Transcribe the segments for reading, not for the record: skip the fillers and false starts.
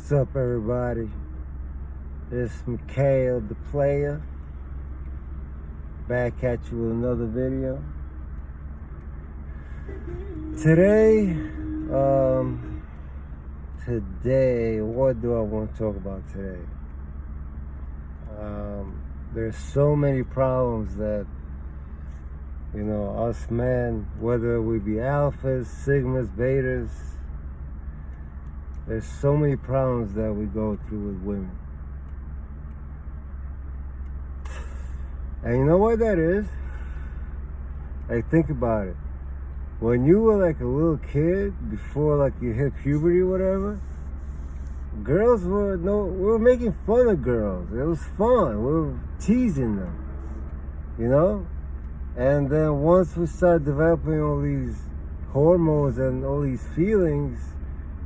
What's up, everybody? It's Mikhail the Player, back at you with another video. Today, what do I want to talk about today? There's so many problems that, us men, whether we be alphas, sigmas, betas, there's so many problems that we go through with women. And you know what that is? Like, think about it. When you were like a little kid, before like you hit puberty or whatever, girls we were making fun of girls. It was fun. We were teasing them, And then once we started developing all these hormones and all these feelings,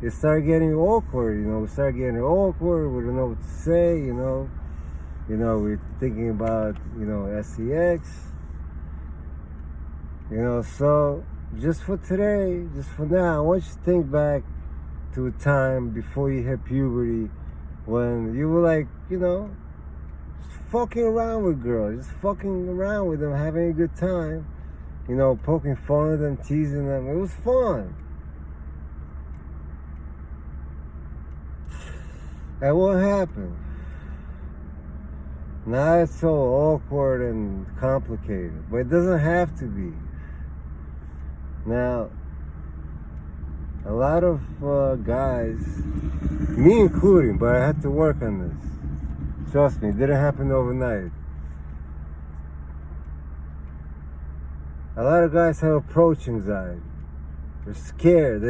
it started getting awkward, we started getting awkward, we don't know what to say, we're thinking about, sex, so just for today, just for now, I want you to think back to a time before you hit puberty when you were like, just fucking around with girls, just fucking around with them, having a good time, poking fun at them, teasing them. It was fun. And what happened? Now it's so awkward and complicated, but it doesn't have to be. Now, a lot of guys, me including, but I had to work on this. Trust me, it didn't happen overnight. A lot of guys have approach anxiety. They're scared.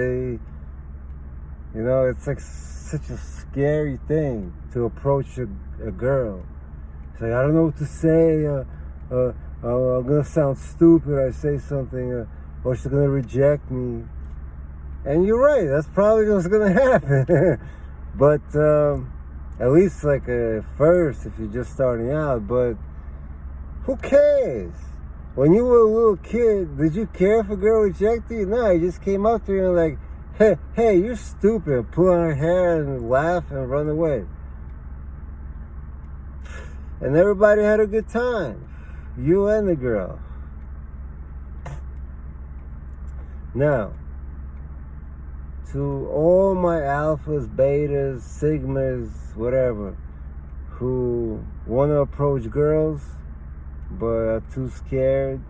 It's like such a scary thing to approach a girl. It's like, I don't know what to say. I'm gonna sound stupid. I say something, or she's gonna reject me. And you're right. That's probably what's gonna happen. But at least like first, if you're just starting out. But who cares? When you were a little kid, did you care if a girl rejected you? No, you just came up to her and like, hey, you're stupid. Pull on her hair and laugh and run away. And everybody had a good time. You and the girl. Now, to all my alphas, betas, sigmas, whatever, who want to approach girls but are too scared.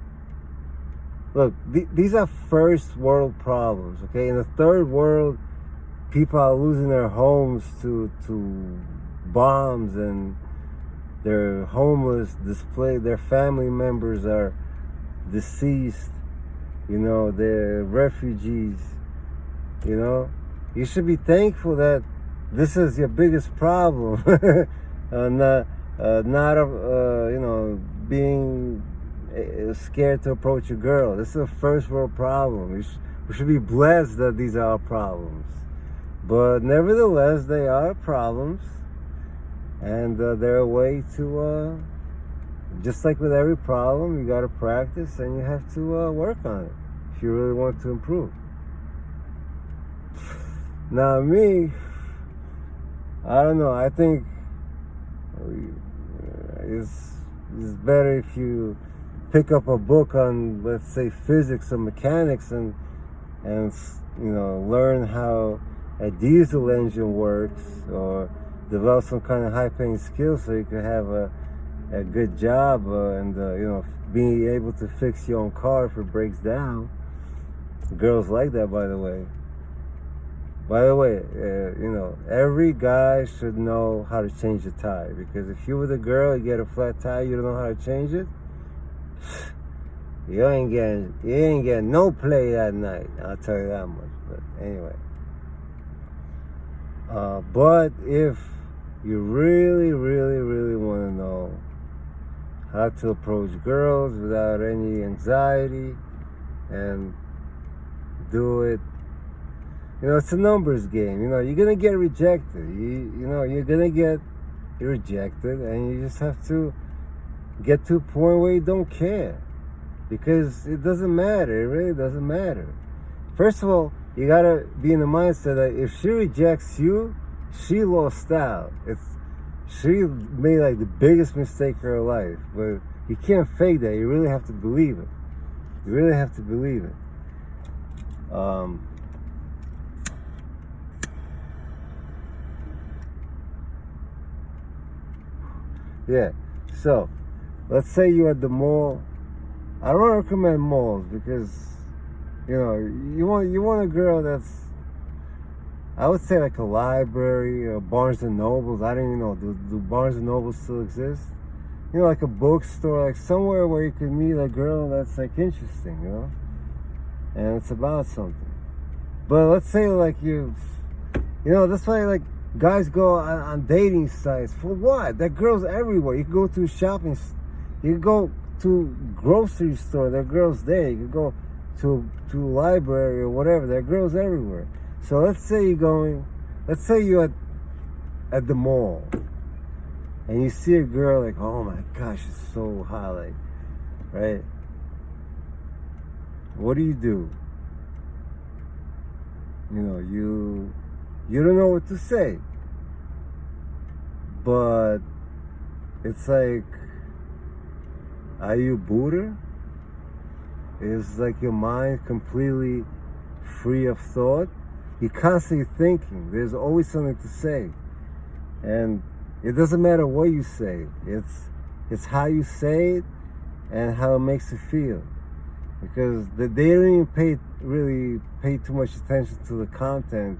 Look, these are first world problems, okay? In the third world, people are losing their homes to bombs, and they're homeless, their family members are deceased, they're refugees, You should be thankful that this is your biggest problem, being scared to approach a girl. This is a first world problem. We should be blessed that these are problems. But nevertheless, they are problems. And they're a way to, just like with every problem, you got to practice and you have to work on it if you really want to improve. Now me, I don't know, I think it's better if you pick up a book on, let's say, physics or mechanics and learn how a diesel engine works, or develop some kind of high-paying skill so you can have a good job and being able to fix your own car if it breaks down. Girls like that, by the way. Every guy should know how to change a tire, because if you were a girl, you get a flat tire, you don't know how to change it, you ain't getting no play that night. I'll tell you that much. But anyway, but if you really, really, really want to know how to approach girls without any anxiety and do it, it's a numbers game. You're gonna get rejected. You're gonna get rejected, and you just have to get to a point where you don't care, because it doesn't matter. It really doesn't matter. First of all, you gotta be in the mindset that if she rejects you, she lost out. She made like the biggest mistake of her life, but you can't fake that. You really have to believe it. You really have to believe it. Yeah. So, let's say you're at the mall. I don't recommend malls because, you want a girl that's, I would say like a library or Barnes and Nobles. I don't even know. Do Barnes and Nobles still exist? Like a bookstore, like somewhere where you could meet a girl that's like interesting, and it's about something. But let's say like that's why like guys go on dating sites for what? That girls everywhere. You can go to shopping, you can go to grocery store. There are girls there. You can go to a library or whatever. There are girls everywhere. So let's say you're at the mall and you see a girl like, oh my gosh, it's so hot, like, right? What do? You don't know what to say. But it's like, are you Buddha? Is like your mind completely free of thought? You're constantly thinking. There's always something to say. And it doesn't matter what you say. It's how you say it and how it makes you feel. Because they don't even really pay too much attention to the content.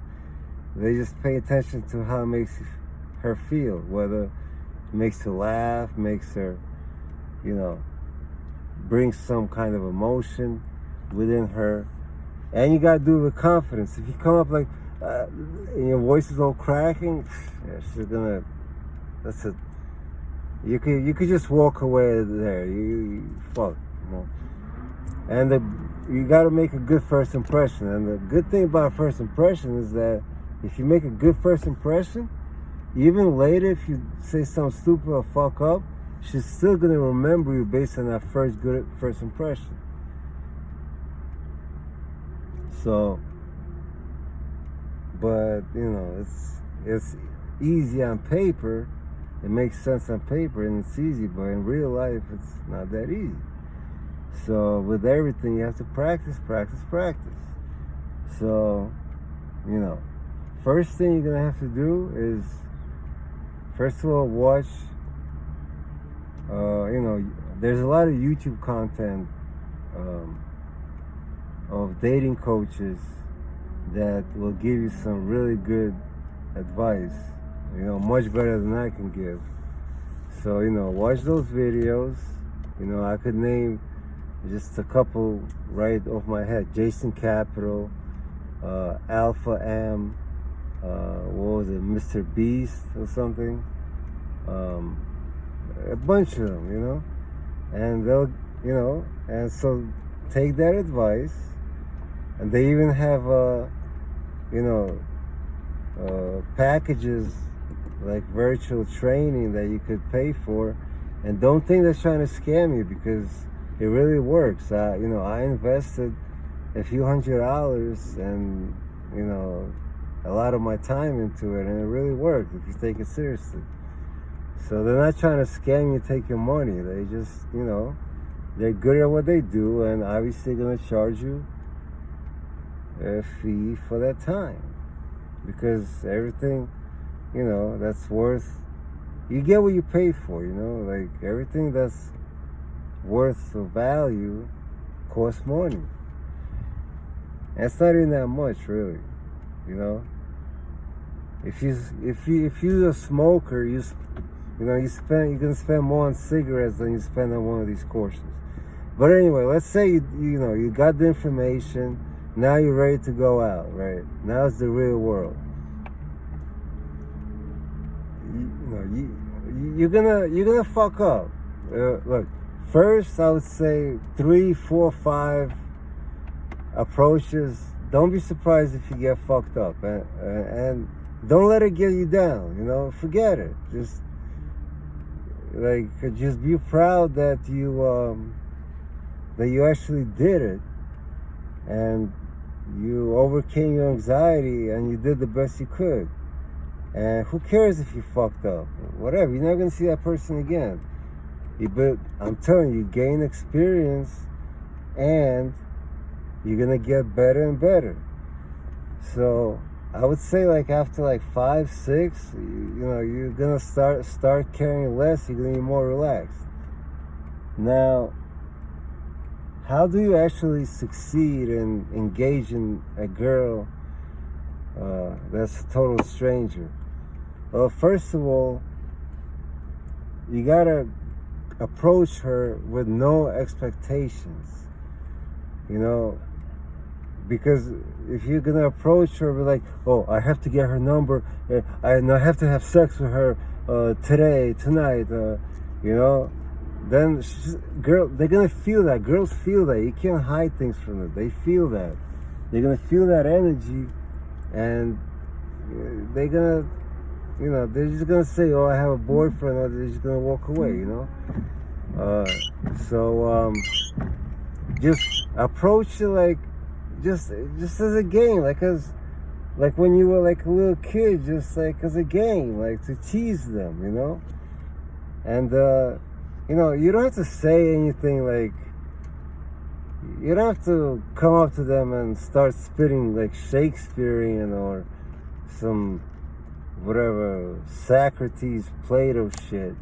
They just pay attention to how it makes her feel. Whether it makes her laugh, makes her, brings some kind of emotion within her. And you gotta do it with confidence. If you come up like, and your voice is all cracking, she's gonna. That's it. You could just walk away there. You fuck, And you gotta make a good first impression. And the good thing about first impression is that if you make a good first impression, even later if you say something stupid or fuck up, she's still gonna remember you based on that good first impression. So, but it's easy on paper. It makes sense on paper and it's easy, but in real life, it's not that easy. So with everything, you have to practice. So, first thing you're gonna have to do is, first of all, watch. There's a lot of YouTube content of dating coaches that will give you some really good advice, much better than I can give. So, watch those videos. I could name just a couple right off my head. Jason Capital, Alpha M, what was it, Mr. Beast or something. A bunch of them, and they'll, and so take that advice. And they even have, packages like virtual training that you could pay for. And don't think they're trying to scam you, because it really works. I invested a few $100s and, a lot of my time into it, and it really worked if you take it seriously. So they're not trying to scam you, take your money. They just, they're good at what they do, and obviously they're going to charge you a fee for that time, because everything, that's worth, you get what you pay for, like everything that's worth of value costs money. And it's not even that much, really, If you're a smoker, you're gonna spend more on cigarettes than you spend on one of these courses. But anyway, let's say you got the information. Now you're ready to go out, right? Now it's the real world. You're gonna fuck up. Look, first I would say 3, 4, 5 approaches. Don't be surprised if you get fucked up, and don't let it get you down. Forget it. Just be proud that you actually did it, and you overcame your anxiety and you did the best you could. And who cares if you fucked up? Whatever, you're not gonna see that person again. But I'm telling you, gain experience, and you're gonna get better and better. So I would say like after like 5, 6, you know, you're gonna start caring less. You're gonna be more relaxed. Now, how do you actually succeed in engaging a girl that's a total stranger? Well, first of all, you gotta approach her with no expectations, you know, because if you're gonna approach her with like, oh, I have to get her number, I have to have sex with her today, tonight, you know, then they're gonna feel that. Girls feel that. You can't hide things from them. They feel that. They're gonna feel that energy, and they're gonna, you know, they're just gonna say, "Oh, I have a boyfriend," or they're just gonna walk away. You know. So just approach it like, just as a game, like when you were like a little kid, just like as a game, like to tease them, you know. And you know, you don't have to say anything, like, you don't have to come up to them and start spitting like Shakespearean or some whatever Socrates, Plato shit.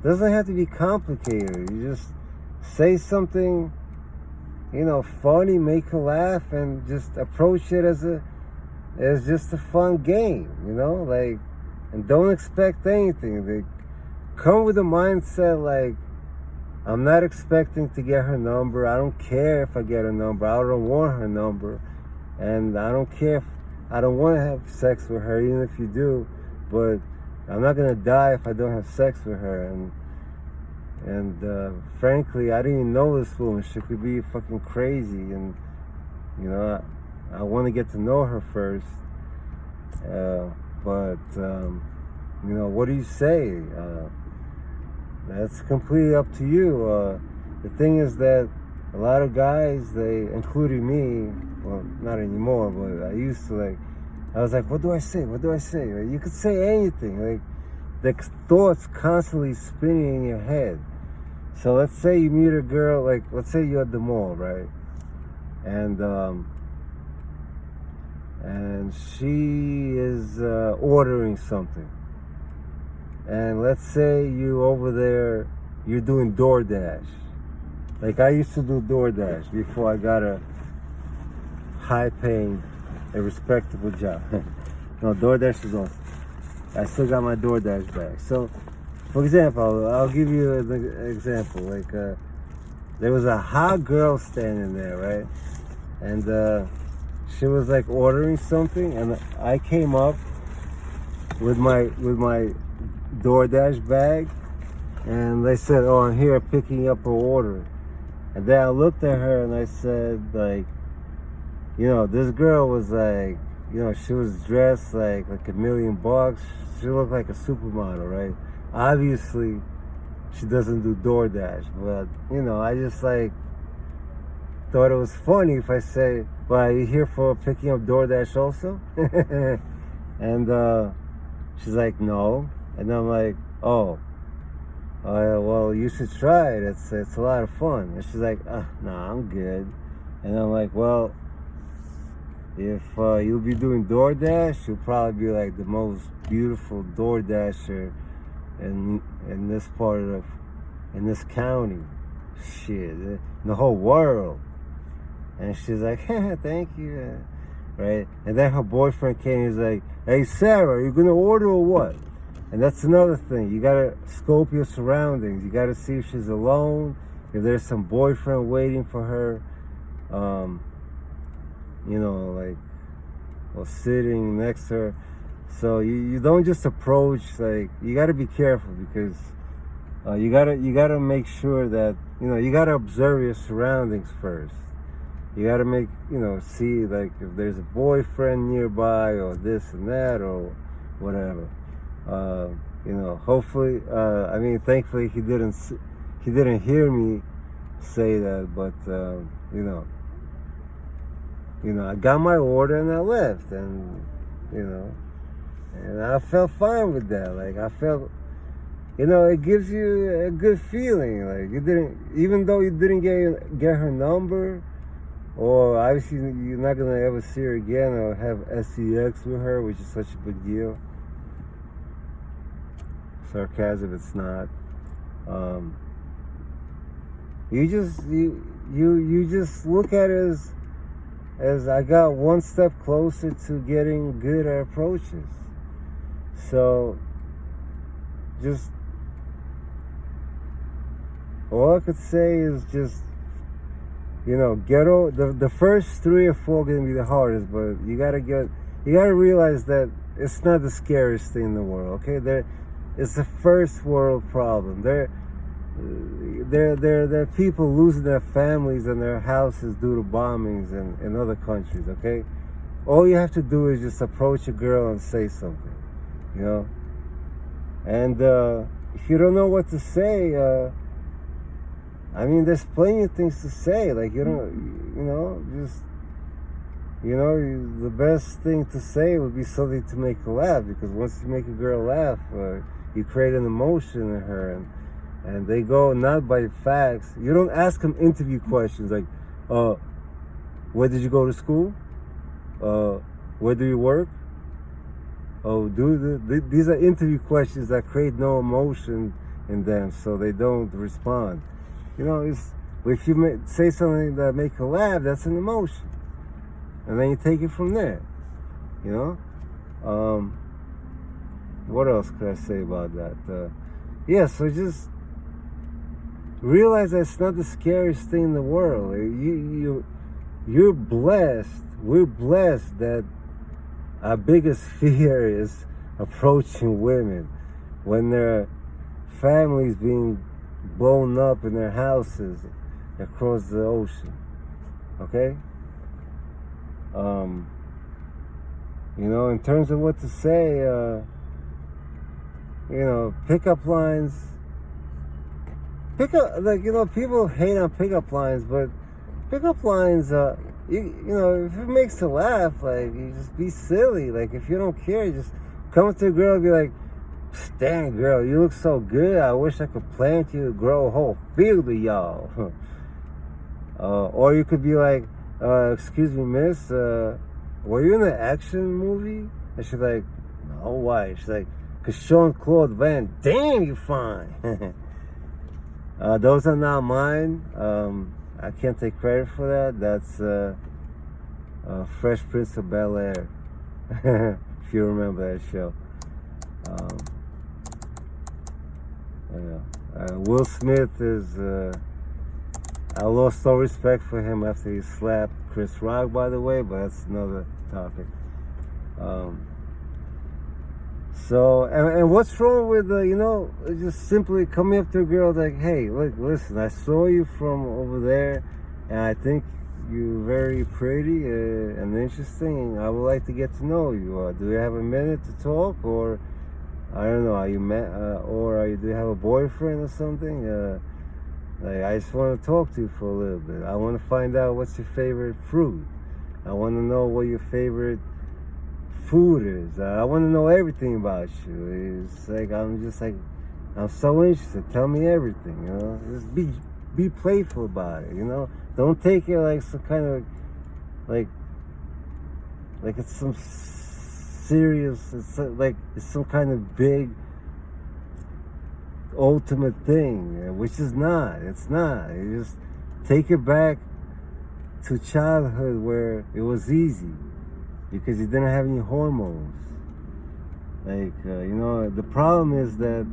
Doesn't have to be complicated. You just say something, you know, funny, make her laugh, and just approach it as just a fun game, you know, like, and don't expect anything. They come with a mindset like, I'm not expecting to get her number. I don't care if I get her number. I don't want her number, and I don't care if I don't want to have sex with her, even if you do. But I'm not gonna die if I don't have sex with her. And frankly, I didn't even know this woman. She could be fucking crazy, and you know, I want to get to know her first. But you know, what do you say? That's completely up to you. The thing is that a lot of guys, they, including me, well, not anymore, but I used to, like, I was like, what do I say? What do I say? Like, you could say anything. Like, the thoughts constantly spinning in your head. So let's say you meet a girl, like, let's say you're at the mall, right? And she is ordering something. And let's say you over there, you're doing DoorDash. Like I used to do DoorDash before I got a high-paying, a respectable job. No, DoorDash is awesome. I still got my DoorDash bag. So, for example, I'll give you an example. Like, there was a hot girl standing there, right? And she was like ordering something, and I came up with my DoorDash bag, and they said, "Oh, I'm here picking up her order." And then I looked at her and I said, like, you know, this girl was like, you know, she was dressed like $1 million. She looked like a supermodel, right? Obviously, she doesn't do DoorDash, but you know, I just like thought it was funny if I say, "Well, are you here for picking up DoorDash also?" And she's like, "No." And I'm like, "Oh, well, you should try it. It's a lot of fun." And she's like, "Nah, I'm good." And I'm like, "Well, if you'll be doing DoorDash, you'll probably be like the most beautiful DoorDasher in this part of, in this county, shit, in the whole world." And she's like, "Thank you," right? And then her boyfriend came. He's like, "Hey, Sarah, you gonna order or what?" And that's another thing. You gotta scope your surroundings. You gotta see if she's alone, if there's some boyfriend waiting for her, you know, like, or sitting next to her. So you don't just approach, like, you gotta be careful, because you gotta make sure that, you know, you gotta observe your surroundings first. You gotta make, you know, see like if there's a boyfriend nearby or this and that or whatever. You know, hopefully, I mean, thankfully he didn't hear me say that, but you know, I got my order and I left, and you know, And I felt fine with that. Like, I felt, it gives you a good feeling. Like, you didn't, even though you didn't get her number, or obviously you're not gonna ever see her again or have sex with her, which is such a big deal. Sarcasm, it's not. You just look at it as I got one step closer to getting good at approaches. So just all I could say is just, get over the first 3 or 4 gonna be the hardest, but you gotta realize that it's not the scariest thing in the world. Okay, it's a first world problem. There are people losing their families and their houses due to bombings in other countries. Okay, all you have to do is just approach a girl and say something, and if you don't know what to say, there's plenty of things to say. Like, the best thing to say would be something to make her laugh, because once you make a girl laugh, you create an emotion in her, and they go not by facts. You don't ask them interview questions like, where did you go to school? Where do you work? These are interview questions that create no emotion in them, so they don't respond. If you say something that make her laugh, that's an emotion, and then you take it from there. What else could I say about that? So just realize that it's not the scariest thing in the world. You're blessed. We're blessed that our biggest fear is approaching women when their families being blown up in their houses across the ocean. Okay? In terms of what to say, pickup lines. People hate on pickup lines, but pickup lines, if it makes her laugh, like, you just be silly. Like, if you don't care, just come up to a girl and be like, "Dang, girl, you look so good. I wish I could plant you to grow a whole field of y'all." Or you could be like, "Excuse me, miss, were you in an action movie?" And she's like, "No, why?" She's like, "'Cause Jean-Claude Van Damme, you fine." Those are not mine. I can't take credit for that. That's Fresh Prince of Bel-Air, if you remember that show. Will Smith is... I lost all respect for him after he slapped Chris Rock, by the way, but that's another topic. And what's wrong with, just simply coming up to a girl like, "Hey, look, listen, I saw you from over there, and I think you're very pretty and interesting. I would like to get to know you. Do you have a minute to talk? Or, I don't know, do you have a boyfriend or something? I just want to talk to you for a little bit. I want to find out what's your favorite fruit. I want to know what your favorite food is. I want to know everything about you. It's like, I'm so interested. Tell me everything, Just be playful about it, Don't take it like some kind of, like it's some serious, it's some kind of big ultimate thing, which is not. It's not. You just take it back to childhood where it was easy because you didn't have any hormones. The problem is that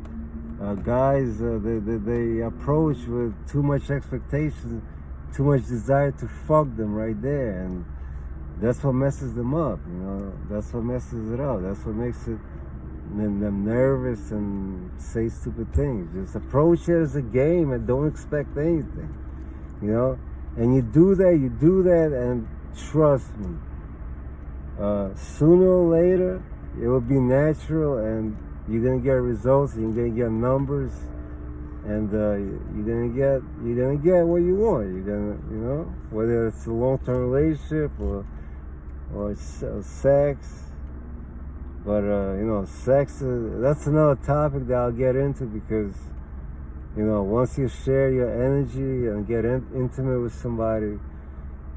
guys, they approach with too much expectation, too much desire to fuck them right there, and that's what messes them up. That's what messes it up. That's what makes them nervous and say stupid things. Just approach it as a game and don't expect anything. And you do that, and trust me, sooner or later it will be natural, and you're gonna get results, you're gonna get numbers, and you're gonna get what you want. You're gonna, whether it's a long-term relationship or sex, But sex that's another topic that I'll get into, because once you share your energy and get intimate with somebody,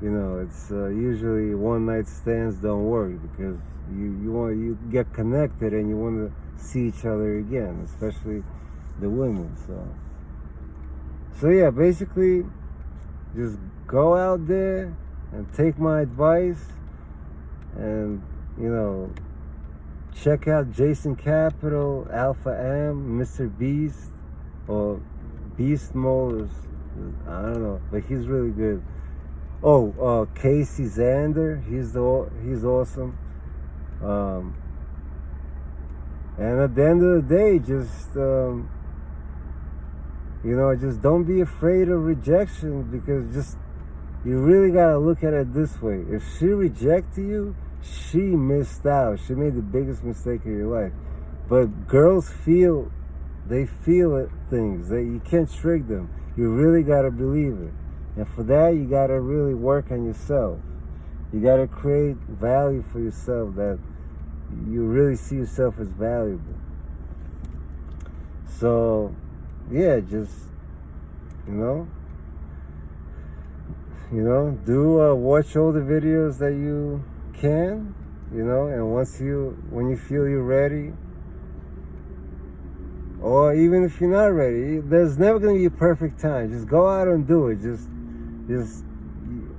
it's usually one night stands don't work, because you get connected and you want to see each other again, especially the women. So yeah, basically just go out there and take my advice, and check out Jason Capital, Alpha M, Mr. Beast, or Beast Mode. I don't know, but he's really good. Oh, Casey Zander, he's awesome. And at the end of the day, just just don't be afraid of rejection, because you really gotta look at it this way. If she rejected you, she missed out. She made the biggest mistake of your life. But girls feel things that you can't trick them. You really gotta believe it. And for that, you gotta really work on yourself. You gotta create value for yourself, that you really see yourself as valuable. So, yeah, just, watch all the videos that you can, and when you feel you're ready, or even if you're not ready, there's never going to be a perfect time. Just go out and do it. Just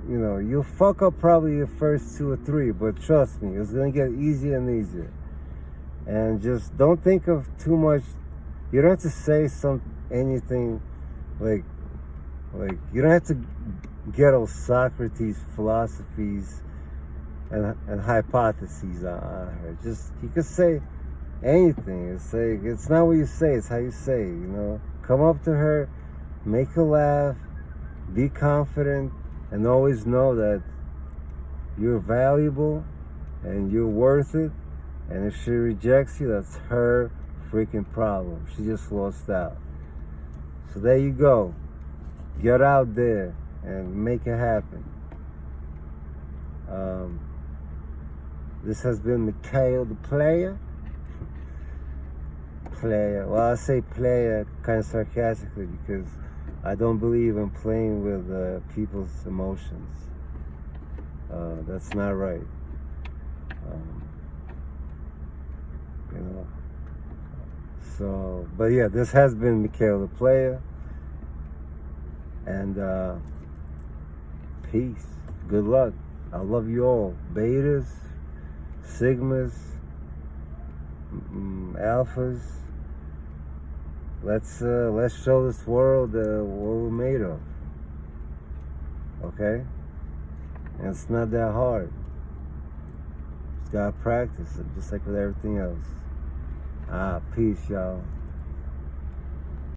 you'll fuck up probably your first 2 or 3, but trust me, it's going to get easier and easier. And just don't think of too much. You don't have to say anything like you don't have to get all Socrates philosophies and hypotheses on her. Just, you could say anything. It's not what you say, it's how you say it, Come up to her, make her laugh, be confident, and always know that you're valuable and you're worth it. And if she rejects you, that's her freaking problem. She just lost out. So there you go. Get out there and make it happen. This has been Mikhail the Player. Well, I say player kind of sarcastically, because I don't believe in playing with people's emotions. That's not right. So, but yeah, this has been Mikhail the Player. And peace. Good luck. I love you all. Betas, Sigmas, Alphas. Let's show this world what we're made of. Okay? And it's not that hard. Just gotta practice it, just like with everything else. Peace, y'all.